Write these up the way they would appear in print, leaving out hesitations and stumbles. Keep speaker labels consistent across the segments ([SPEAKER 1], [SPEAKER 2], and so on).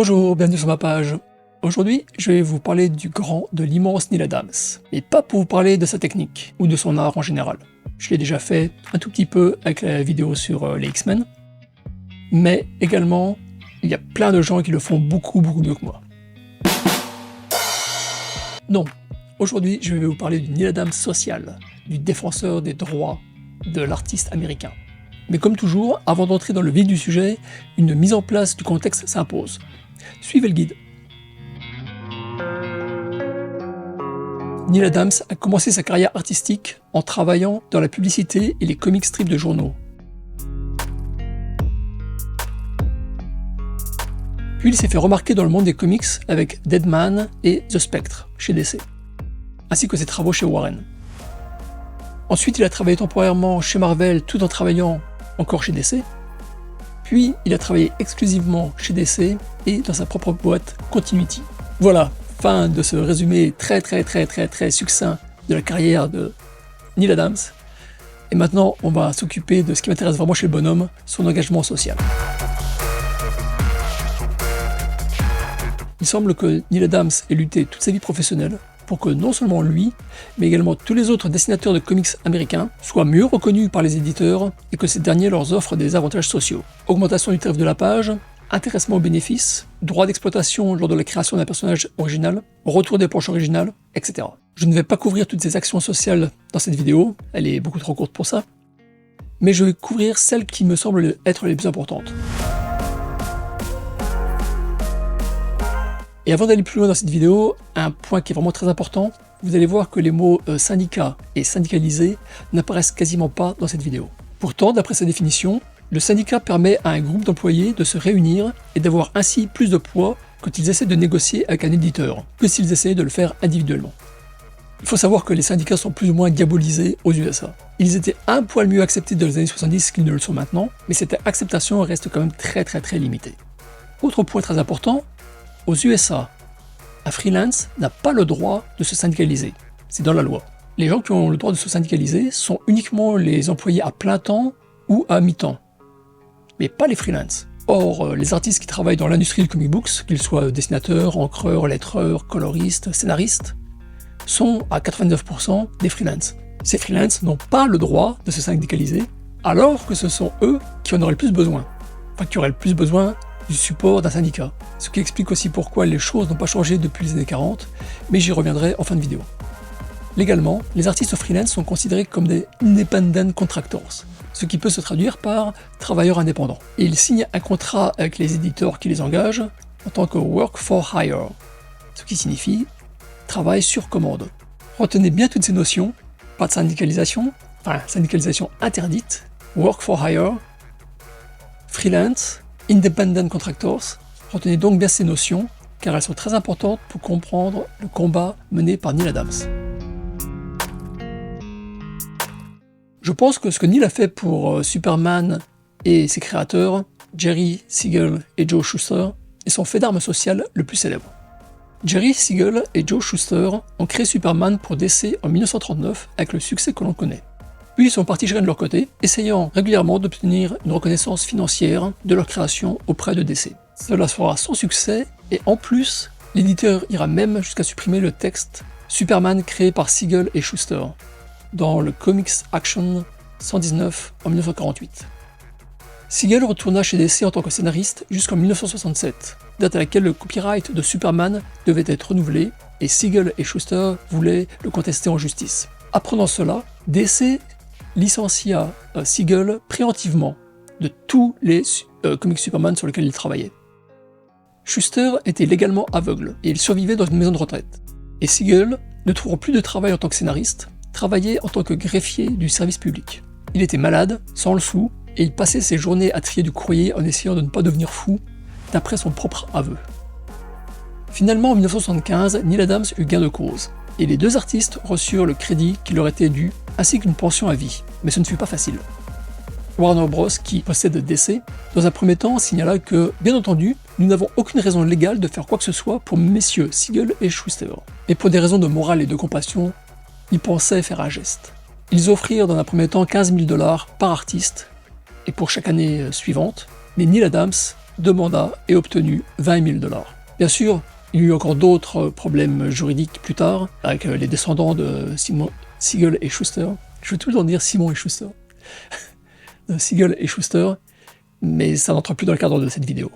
[SPEAKER 1] Bonjour, bienvenue sur ma page. Aujourd'hui, je vais vous parler du grand, de l'immense Neal Adams, et pas pour vous parler de sa technique, ou de son art en général. Je l'ai déjà fait un tout petit peu avec la vidéo sur les X-Men, mais également, il y a plein de gens qui le font beaucoup mieux que moi. Non, aujourd'hui, je vais vous parler du Neal Adams social, du défenseur des droits de l'artiste américain. Mais comme toujours, avant d'entrer dans le vif du sujet, une mise en place du contexte s'impose. Suivez le guide. Neal Adams a commencé sa carrière artistique en travaillant dans la publicité et les comic strips de journaux. Puis il s'est fait remarquer dans le monde des comics avec Deadman et The Spectre chez DC, ainsi que ses travaux chez Warren. Ensuite, il a travaillé temporairement chez Marvel tout en travaillant encore chez DC. Puis, il a travaillé exclusivement chez DC et dans sa propre boîte Continuity. Voilà, fin de ce résumé très succinct de la carrière de Neal Adams. Et maintenant, on va s'occuper de ce qui m'intéresse vraiment chez le bonhomme, son engagement social. Il semble que Neal Adams ait lutté toute sa vie professionnelle pour que non seulement lui, mais également tous les autres dessinateurs de comics américains soient mieux reconnus par les éditeurs et que ces derniers leur offrent des avantages sociaux. Augmentation du tarif de la page, intéressement aux bénéfices, droit d'exploitation lors de la création d'un personnage original, retour des planches originales, etc. Je ne vais pas couvrir toutes ces actions sociales dans cette vidéo, elle est beaucoup trop courte pour ça, mais je vais couvrir celles qui me semblent être les plus importantes. Et avant d'aller plus loin dans cette vidéo, un point qui est vraiment très important, vous allez voir que les mots syndicat et syndicalisé n'apparaissent quasiment pas dans cette vidéo. Pourtant, d'après sa définition, le syndicat permet à un groupe d'employés de se réunir et d'avoir ainsi plus de poids quand ils essaient de négocier avec un éditeur, que s'ils essaient de le faire individuellement. Il faut savoir que les syndicats sont plus ou moins diabolisés aux USA. Ils étaient un poil mieux acceptés dans les années 70 qu'ils ne le sont maintenant, mais cette acceptation reste quand même très limitée. Autre point très important, aux USA, un freelance n'a pas le droit de se syndicaliser, c'est dans la loi. Les gens qui ont le droit de se syndicaliser sont uniquement les employés à plein temps ou à mi-temps, mais pas les freelances. Or, les artistes qui travaillent dans l'industrie du comic books, qu'ils soient dessinateurs, encreurs, lettreurs, coloristes, scénaristes, sont à 99% des freelances. Ces freelances n'ont pas le droit de se syndicaliser, alors que ce sont eux qui en auraient le plus besoin, enfin qui auraient le plus besoin du support d'un syndicat. Ce qui explique aussi pourquoi les choses n'ont pas changé depuis les années 40, mais j'y reviendrai en fin de vidéo. Légalement, les artistes freelance sont considérés comme des independent contractors, ce qui peut se traduire par travailleurs indépendants. Et ils signent un contrat avec les éditeurs qui les engagent en tant que work for hire, ce qui signifie travail sur commande. Retenez bien toutes ces notions, pas de syndicalisation, enfin syndicalisation interdite, work for hire, freelance, independent contractors. Retenez donc bien ces notions, car elles sont très importantes pour comprendre le combat mené par Neal Adams. Je pense que ce que Neal a fait pour Superman et ses créateurs, Jerry Siegel et Joe Shuster, est son fait d'armes social le plus célèbre. Jerry Siegel et Joe Shuster ont créé Superman pour DC en 1939 avec le succès que l'on connaît. Puis ils sont partis chacun de leur côté, essayant régulièrement d'obtenir une reconnaissance financière de leur création auprès de DC. Cela sera sans succès, et en plus, l'éditeur ira même jusqu'à supprimer le texte Superman créé par Siegel et Shuster dans le Comics Action 119 en 1948. Siegel retourna chez DC en tant que scénariste jusqu'en 1967, date à laquelle le copyright de Superman devait être renouvelé, et Siegel et Shuster voulaient le contester en justice. Apprenant cela, DC licencia Siegel préventivement de tous les comics Superman sur lesquels il travaillait. Shuster était légalement aveugle et il survivait dans une maison de retraite. Et Siegel, ne trouvant plus de travail en tant que scénariste, travaillait en tant que greffier du service public. Il était malade, sans le sou, et il passait ses journées à trier du courrier en essayant de ne pas devenir fou, d'après son propre aveu. Finalement, en 1975, Neal Adams eut gain de cause, et les deux artistes reçurent le crédit qui leur était dû, ainsi qu'une pension à vie, mais ce ne fut pas facile. Warner Bros, qui possède DC, dans un premier temps signala que, bien entendu, nous n'avons aucune raison légale de faire quoi que ce soit pour messieurs Siegel et Shuster. Et pour des raisons de morale et de compassion, ils pensaient faire un geste. Ils offrirent dans un premier temps $15 000 par artiste, et pour chaque année suivante, mais Neal Adams demanda et obtenu 20 000 $. Bien sûr, il y eut encore d'autres problèmes juridiques plus tard, avec les descendants de Siegel et Shuster. Je veux tout le temps dire Simon et Schuster. De Siegel et Schuster, mais ça n'entre plus dans le cadre de cette vidéo.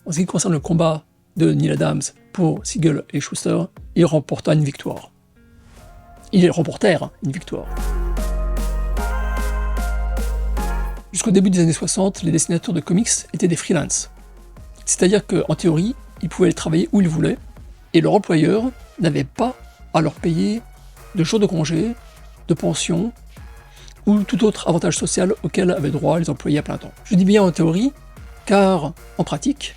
[SPEAKER 1] En ce qui concerne le combat de Neal Adams pour Siegel et Schuster, il remporta une victoire. Ils remportèrent une victoire. Jusqu'au début des années 60, les dessinateurs de comics étaient des freelances. C'est-à-dire qu'en théorie, ils pouvaient travailler où ils voulaient, et leur employeur n'avait pas à leur payer de jours de congé, de pension, ou tout autre avantage social auquel avaient droit les employés à plein temps. Je dis bien en théorie, car en pratique,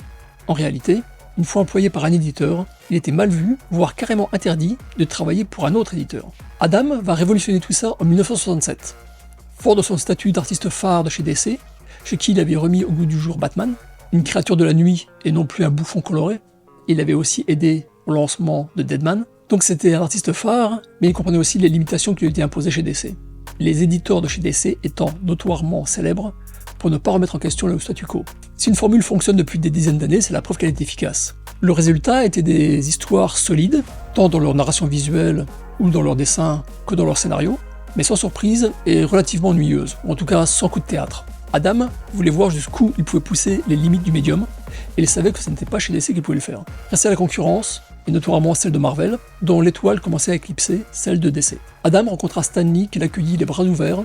[SPEAKER 1] en réalité, une fois employé par un éditeur, il était mal vu, voire carrément interdit, de travailler pour un autre éditeur. Adam va révolutionner tout ça en 1967. Fort de son statut d'artiste phare de chez DC, chez qui il avait remis au goût du jour Batman, une créature de la nuit et non plus un bouffon coloré, il avait aussi aidé au lancement de Deadman, donc c'était un artiste phare, mais il comprenait aussi les limitations qui lui étaient imposées chez DC. Les éditeurs de chez DC étant notoirement célèbres pour ne pas remettre en question le statu quo. Si une formule fonctionne depuis des dizaines d'années, c'est la preuve qu'elle est efficace. Le résultat était des histoires solides, tant dans leur narration visuelle ou dans leur dessin que dans leur scénario, mais sans surprise et relativement ennuyeuse, ou en tout cas sans coup de théâtre. Adam voulait voir jusqu'où il pouvait pousser les limites du médium, et il savait que ce n'était pas chez DC qu'il pouvait le faire. Rester à la concurrence, et notoirement celle de Marvel, dont l'étoile commençait à éclipser celle de DC. Adam rencontra Stan Lee qui l'accueillit les bras ouverts,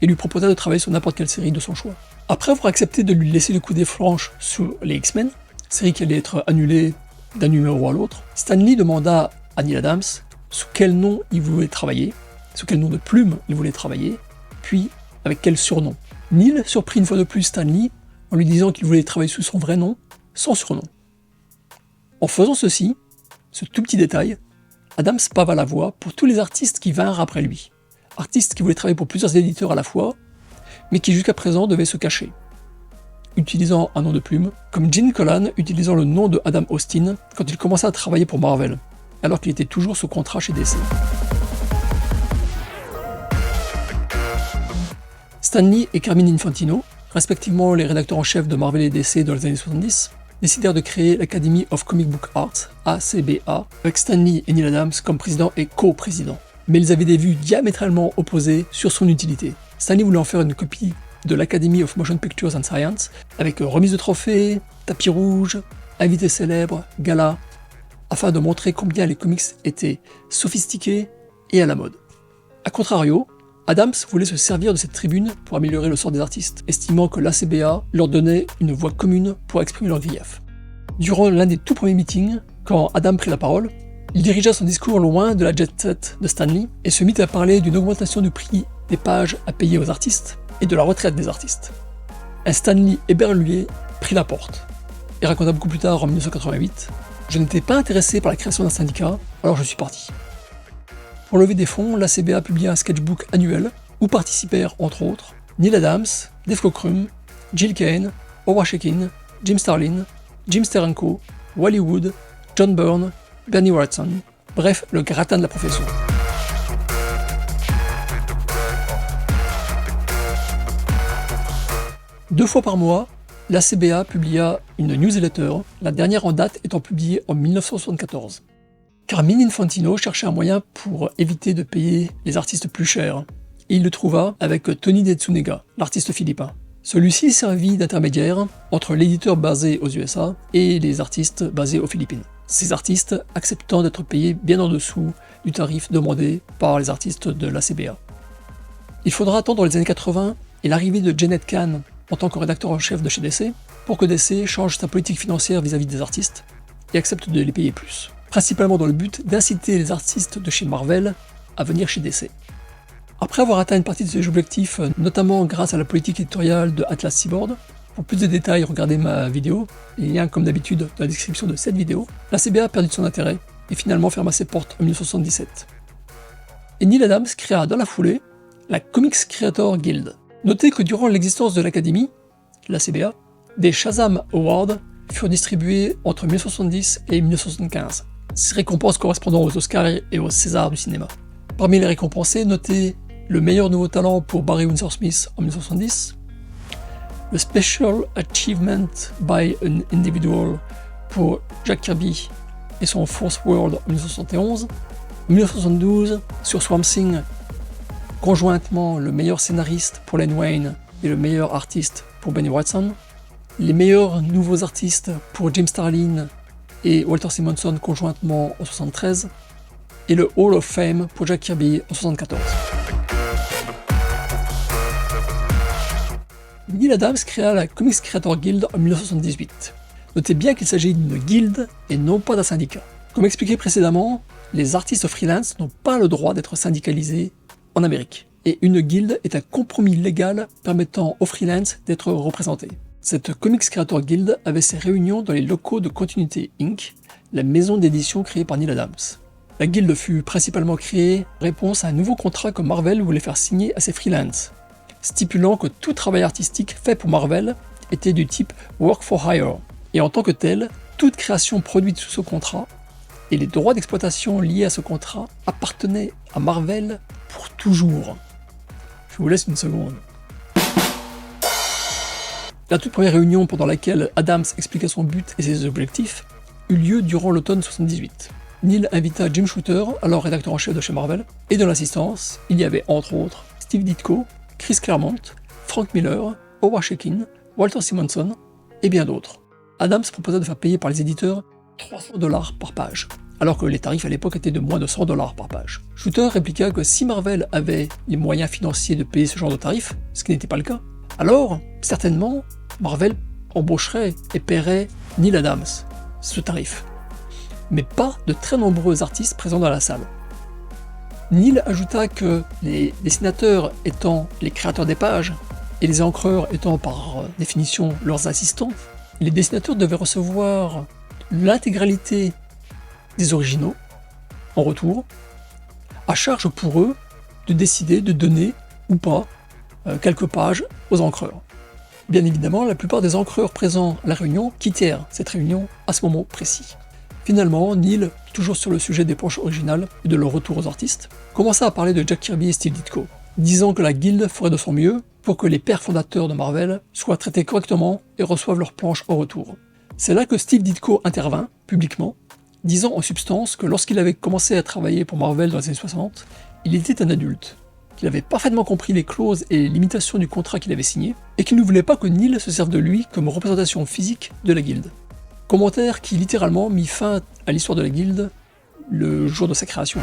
[SPEAKER 1] et lui proposa de travailler sur n'importe quelle série de son choix. Après avoir accepté de lui laisser le coup des franches sur les X-Men, série qui allait être annulée d'un numéro à l'autre, Stan Lee demanda à Neal Adams sous quel nom il voulait travailler, sous quel nom de plume il voulait travailler, puis avec quel surnom. Neal surprit une fois de plus Stan Lee en lui disant qu'il voulait travailler sous son vrai nom, sans surnom. En faisant ceci, ce tout petit détail, Adams pava la voie pour tous les artistes qui vinrent après lui. Artistes qui voulaient travailler pour plusieurs éditeurs à la fois, mais qui jusqu'à présent devaient se cacher, utilisant un nom de plume, comme Gene Colan utilisant le nom de Adam Austin quand il commença à travailler pour Marvel, alors qu'il était toujours sous contrat chez DC. Stan Lee et Carmine Infantino, respectivement les rédacteurs en chef de Marvel et DC dans les années 70, décidèrent de créer l'Academy of Comic Book Art, ACBA, avec Stan Lee et Neal Adams comme président et co-président. Mais ils avaient des vues diamétralement opposées sur son utilité. Stan Lee voulait en faire une copie de l'Academy of Motion Pictures and Science, avec remise de trophées, tapis rouge, invités célèbres, galas, afin de montrer combien les comics étaient sophistiqués et à la mode. A contrario, Adams voulait se servir de cette tribune pour améliorer le sort des artistes, estimant que l'ACBA leur donnait une voix commune pour exprimer leurs griefs. Durant l'un des tout premiers meetings, quand Adam prit la parole, il dirigea son discours loin de la jet set de Stan Lee et se mit à parler d'une augmentation du prix des pages à payer aux artistes et de la retraite des artistes. Un Stan Lee éberlué prit la porte et raconta beaucoup plus tard en 1988 « Je n'étais pas intéressé par la création d'un syndicat, alors je suis parti ». Pour lever des fonds, l'ACBA publia un sketchbook annuel où participèrent entre autres Neal Adams, Dave Cockrum, Gil Kane, Howard Chaykin, Jim Starlin, Jim Steranko, Wally Wood, John Byrne, Bernie Wrightson, bref, le gratin de la profession. Deux fois par mois, l'ACBA publia une newsletter, la dernière en date étant publiée en 1974. Carmine Infantino cherchait un moyen pour éviter de payer les artistes plus cher, et il le trouva avec Tony DeZuniga, l'artiste philippin. Celui-ci servit d'intermédiaire entre l'éditeur basé aux USA et les artistes basés aux Philippines. Ces artistes acceptant d'être payés bien en dessous du tarif demandé par les artistes de l'ACBA. Il faudra attendre les années 80 et l'arrivée de Janet Kahn en tant que rédacteur en chef de chez DC pour que DC change sa politique financière vis-à-vis des artistes et accepte de les payer plus, principalement dans le but d'inciter les artistes de chez Marvel à venir chez DC. Après avoir atteint une partie de ses objectifs, notamment grâce à la politique éditoriale de Atlas Seaboard, pour plus de détails, regardez ma vidéo, les liens comme d'habitude dans la description de cette vidéo, la CBA a perdu de son intérêt et finalement ferma ses portes en 1977. Et Neal Adams créa dans la foulée la Comics Creator Guild. Notez que durant l'existence de l'Académie, la CBA, des Shazam Awards furent distribués entre 1970 et 1975, ces récompenses correspondant aux Oscars et aux Césars du cinéma. Parmi les récompensés, notez le meilleur nouveau talent pour Barry Windsor Smith en 1970, le Special Achievement by an Individual pour Jack Kirby et son Fourth World en 1971. En 1972, sur Swamp Thing, conjointement le meilleur scénariste pour Len Wein et le meilleur artiste pour Benny Watson, les meilleurs nouveaux artistes pour Jim Starlin et Walter Simonson conjointement en 1973, et le Hall of Fame pour Jack Kirby en 1974. Neal Adams créa la Comics Creator Guild en 1978. Notez bien qu'il s'agit d'une guilde et non pas d'un syndicat. Comme expliqué précédemment, les artistes freelance n'ont pas le droit d'être syndicalisés en Amérique, et une guilde est un compromis légal permettant aux freelance d'être représentés. Cette Comics Creator Guild avait ses réunions dans les locaux de Continuity Inc., la maison d'édition créée par Neal Adams. La guilde fut principalement créée en réponse à un nouveau contrat que Marvel voulait faire signer à ses freelance, stipulant que tout travail artistique fait pour Marvel était du type Work for Hire, et en tant que tel, toute création produite sous ce contrat et les droits d'exploitation liés à ce contrat appartenaient à Marvel pour toujours. Je vous laisse une seconde. La toute première réunion pendant laquelle Adams expliquait son but et ses objectifs eut lieu durant l'automne 1978. Neal invita Jim Shooter, alors rédacteur en chef de chez Marvel, et dans l'assistance, il y avait entre autres Steve Ditko, Chris Claremont, Frank Miller, Howard Chaykin, Walter Simonson et bien d'autres. Adams proposa de faire payer par les éditeurs $300 par page, alors que les tarifs à l'époque étaient de moins de $100 par page. Shooter répliqua que si Marvel avait les moyens financiers de payer ce genre de tarifs, ce qui n'était pas le cas, alors certainement Marvel embaucherait et paierait Neal Adams ce tarif, mais pas de très nombreux artistes présents dans la salle. Neal ajouta que les dessinateurs étant les créateurs des pages et les encreurs étant par définition leurs assistants, les dessinateurs devaient recevoir l'intégralité des originaux en retour, à charge pour eux de décider de donner ou pas quelques pages aux encreurs. Bien évidemment, la plupart des encreurs présents à la réunion quittèrent cette réunion à ce moment précis. Finalement, Neal, toujours sur le sujet des planches originales et de leur retour aux artistes, commença à parler de Jack Kirby et Steve Ditko, disant que la guilde ferait de son mieux pour que les pères fondateurs de Marvel soient traités correctement et reçoivent leurs planches en retour. C'est là que Steve Ditko intervint, publiquement, disant en substance que lorsqu'il avait commencé à travailler pour Marvel dans les années 60, il était un adulte, qu'il avait parfaitement compris les clauses et les limitations du contrat qu'il avait signé, et qu'il ne voulait pas que Neal se serve de lui comme représentation physique de la guilde. Commentaire qui littéralement mit fin à l'histoire de la guilde le jour de sa création.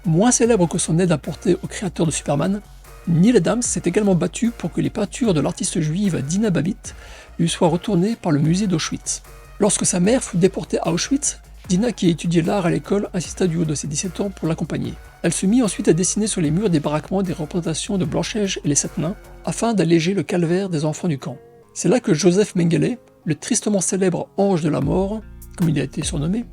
[SPEAKER 1] Moins célèbre que son aide apportée au créateur de Superman, Neal Adams s'est également battu pour que les peintures de l'artiste juive Dina Babbitt lui soient retournées par le musée d'Auschwitz. Lorsque sa mère fut déportée à Auschwitz, Dina, qui étudiait l'art à l'école, insista du haut de ses 17 ans pour l'accompagner. Elle se mit ensuite à dessiner sur les murs des baraquements des représentations de Blanche-Neige et les Sept Nains, afin d'alléger le calvaire des enfants du camp. C'est là que Joseph Mengele, le tristement célèbre ange de la mort, comme il a été surnommé,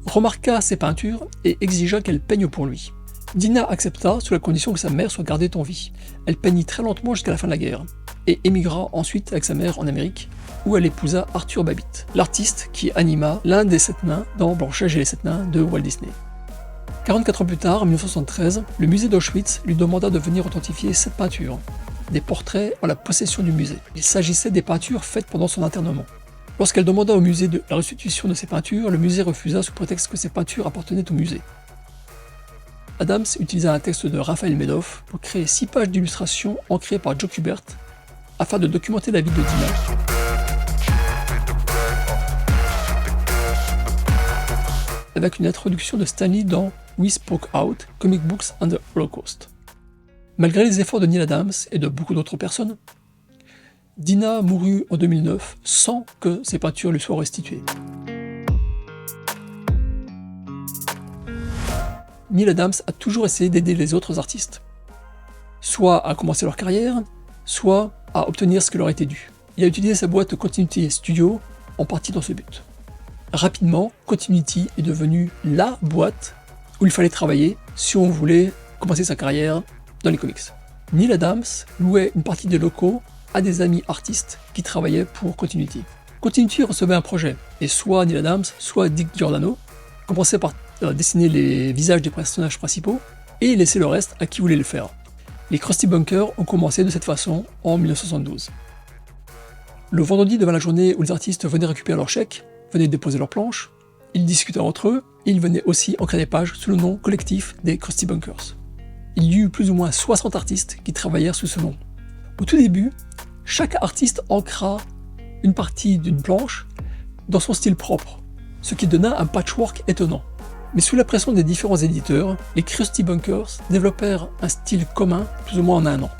[SPEAKER 1] remarqua ses peintures et exigea qu'elle peigne pour lui. Dina accepta sous la condition que sa mère soit gardée en vie. Elle peignit très lentement jusqu'à la fin de la guerre, et émigra ensuite avec sa mère en Amérique, où elle épousa Arthur Babbitt, l'artiste qui anima l'un des Sept Nains dans Blanche-Neige et les Sept Nains de Walt Disney. 44 ans plus tard, en 1973, le musée d'Auschwitz lui demanda de venir authentifier cette peinture, des portraits en la possession du musée. Il s'agissait des peintures faites pendant son internement. Lorsqu'elle demanda au musée la restitution de ces peintures, le musée refusa sous prétexte que ces peintures appartenaient au musée. Adams utilisa un texte de Raphaël Madoff pour créer 6 pages d'illustrations ancrées par Joe Kubert afin de documenter la vie de Dina. Avec une introduction de Stanley dans We Spoke Out, Comic Books and the Holocaust. Malgré les efforts de Neal Adams et de beaucoup d'autres personnes, Dina mourut en 2009 sans que ses peintures lui soient restituées. Neal Adams a toujours essayé d'aider les autres artistes, soit à commencer leur carrière, soit à obtenir ce qui leur était dû. Il a utilisé sa boîte Continuity Studio en partie dans ce but. Rapidement, Continuity est devenue la boîte où il fallait travailler si on voulait commencer sa carrière dans les comics. Neal Adams louait une partie des locaux à des amis artistes qui travaillaient pour Continuity. Continuity recevait un projet, et soit Neal Adams, soit Dick Giordano commençaient par dessiner les visages des personnages principaux, et laisser le reste à qui voulait le faire. Les Krusty Bunkers ont commencé de cette façon en 1972. Le vendredi devant la journée où les artistes venaient récupérer leurs chèques, venaient déposer leurs planches, ils discutaient entre eux et ils venaient aussi ancrer des pages sous le nom collectif des Krusty Bunkers. Il y eut plus ou moins 60 artistes qui travaillèrent sous ce nom. Au tout début, chaque artiste ancra une partie d'une planche dans son style propre, ce qui donna un patchwork étonnant. Mais sous la pression des différents éditeurs, les Krusty Bunkers développèrent un style commun plus ou moins en un an.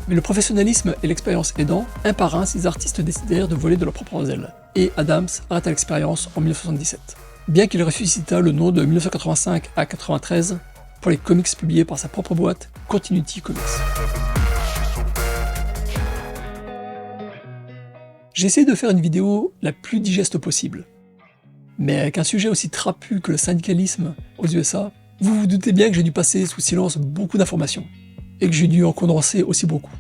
[SPEAKER 1] Mais le professionnalisme et l'expérience aidant, un par un, ces artistes décidèrent de voler de leurs propres ailes, et Adams arrêta l'expérience en 1977, bien qu'il ressuscita le nom de 1985 à 93 pour les comics publiés par sa propre boîte, Continuity Comics. J'ai essayé de faire une vidéo la plus digeste possible. Mais avec un sujet aussi trapu que le syndicalisme aux USA, vous vous doutez bien que j'ai dû passer sous silence beaucoup d'informations, et que j'ai dû en condenser aussi beaucoup.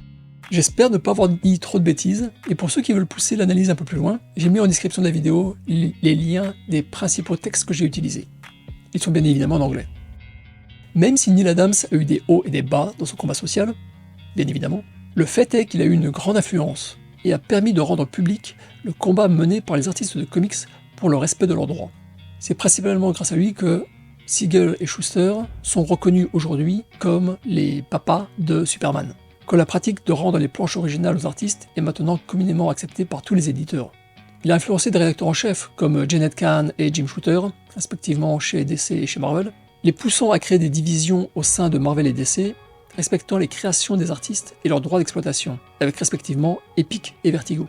[SPEAKER 1] J'espère ne pas avoir dit trop de bêtises, et pour ceux qui veulent pousser l'analyse un peu plus loin, j'ai mis en description de la vidéo les liens des principaux textes que j'ai utilisés. Ils sont bien évidemment en anglais. Même si Neal Adams a eu des hauts et des bas dans son combat social, bien évidemment, le fait est qu'il a eu une grande influence, et a permis de rendre public le combat mené par les artistes de comics pour le respect de leurs droits. C'est principalement grâce à lui que Siegel et Shuster sont reconnus aujourd'hui comme les papas de Superman, que la pratique de rendre les planches originales aux artistes est maintenant communément acceptée par tous les éditeurs. Il a influencé des rédacteurs en chef comme Janet Kahn et Jim Shooter, respectivement chez DC et chez Marvel, les poussant à créer des divisions au sein de Marvel et DC, respectant les créations des artistes et leurs droits d'exploitation, avec respectivement Epic et Vertigo.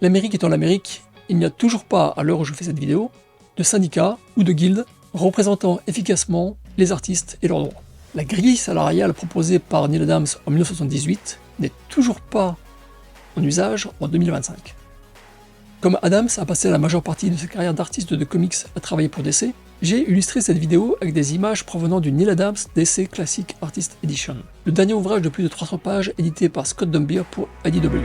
[SPEAKER 1] L'Amérique étant l'Amérique, il n'y a toujours pas, à l'heure où je fais cette vidéo, de syndicats ou de guildes représentant efficacement les artistes et leurs droits. La grille salariale proposée par Neal Adams en 1978 n'est toujours pas en usage en 2025. Comme Adams a passé la majeure partie de sa carrière d'artiste de comics à travailler pour DC, j'ai illustré cette vidéo avec des images provenant du Neal Adams DC Classic Artist Edition, le dernier ouvrage de plus de 300 pages édité par Scott Dumbier pour IDW.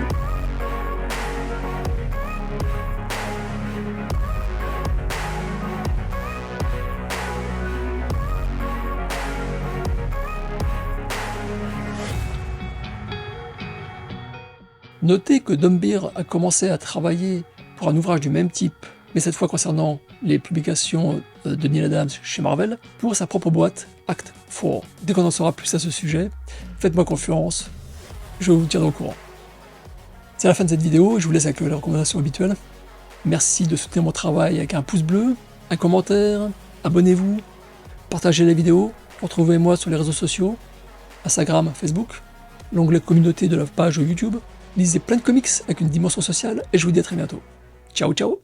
[SPEAKER 1] Notez que Dumbier a commencé à travailler pour un ouvrage du même type, mais cette fois concernant les publications de Neal Adams chez Marvel, pour sa propre boîte, Act 4. Dès qu'on en saura plus à ce sujet, faites-moi confiance, je vous tiendrai au courant. C'est la fin de cette vidéo, je vous laisse avec les recommandations habituelles. Merci de soutenir mon travail avec un pouce bleu, un commentaire, abonnez-vous, partagez la vidéo, retrouvez-moi sur les réseaux sociaux, Instagram, Facebook, l'onglet communauté de la page YouTube. Lisez plein de comics avec une dimension sociale et je vous dis à très bientôt. Ciao ciao.